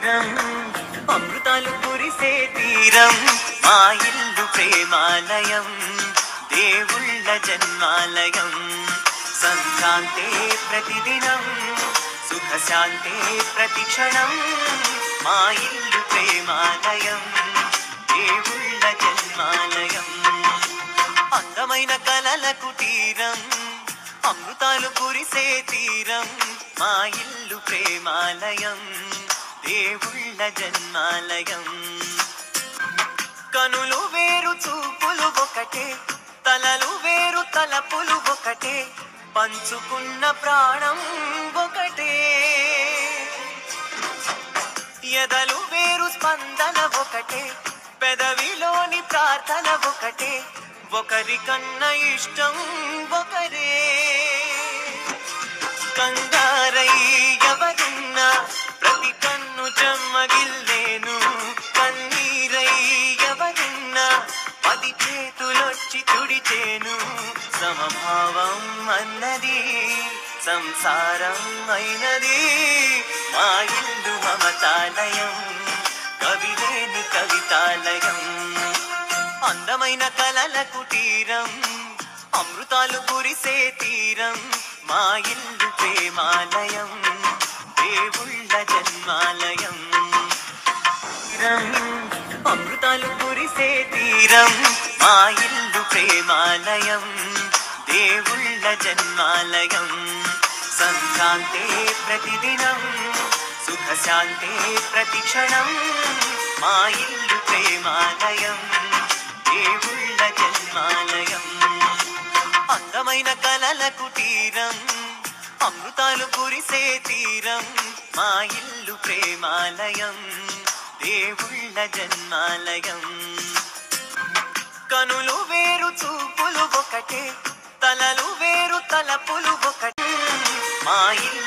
తీరం అమృతాలు కురిసే తీరం మా ఇల్లు ప్రేమాలయం దేవుళ్ళ జన్మాలయం సంక్రాంతే ప్రతిదినం సుఖశాంతే ప్రతిక్షణం మా ఇల్లు ప్రేమాలయం దేవుళ్ళ జన్మాలయం అందమైన కలల కుటీరం అమృతాలు కురిసే తీరం మా ఇల్లు ప్రేమాలయం దేవుళ్ళ జన్మాలయం కనులు వేరు చూపులు ఒకటే తలలు వేరు తలపులు ఒకటే పంచుకున్న ప్రాణం ఒకటే ఎదలు వేరు స్పందన ఒకటే పెదవిలోని ప్రార్థన ఒకటే ఒకరికన్నా ఇష్టం ఒకరే కంగారై ఎవరున్నా ప్రతి కన్ను చెమ్మగిల్లేను కన్నీరై ఎవరున్నా 10 చేతులొచ్చి తుడిచేను సమభావం అన్నది సంసారం అయినది మా ఇల్లు మమతాలయం కవిలేని కవితాలయం అందమైన కలల కుటీరం అమృతాలు కురిసే తీరం మా ఇల్లు ప్రేమాలయం దేవుళ్ళ జన్మాలయం అమృతాలు కురిసే తీరం మా ఇల్లు ప్రేమాలయం దేవుళ్ళ జన్మాలయం సంక్రాంతే ప్రతిదినం సుఖశాంతే ప్రతిక్షణం మా ఇల్లు ప్రేమాలయం దేవుళ్ళ జన్మాలయం అందమైన కలల కుటీరం అమృతాలు కురిసే తీరం మా ఇల్లు ప్రేమాలయం దేవుళ్ళ జన్మాలయం కనులు వేరు చూపులు ఒకటే తలలు వేరు తలపులు ఒకటే మా ఇల్లు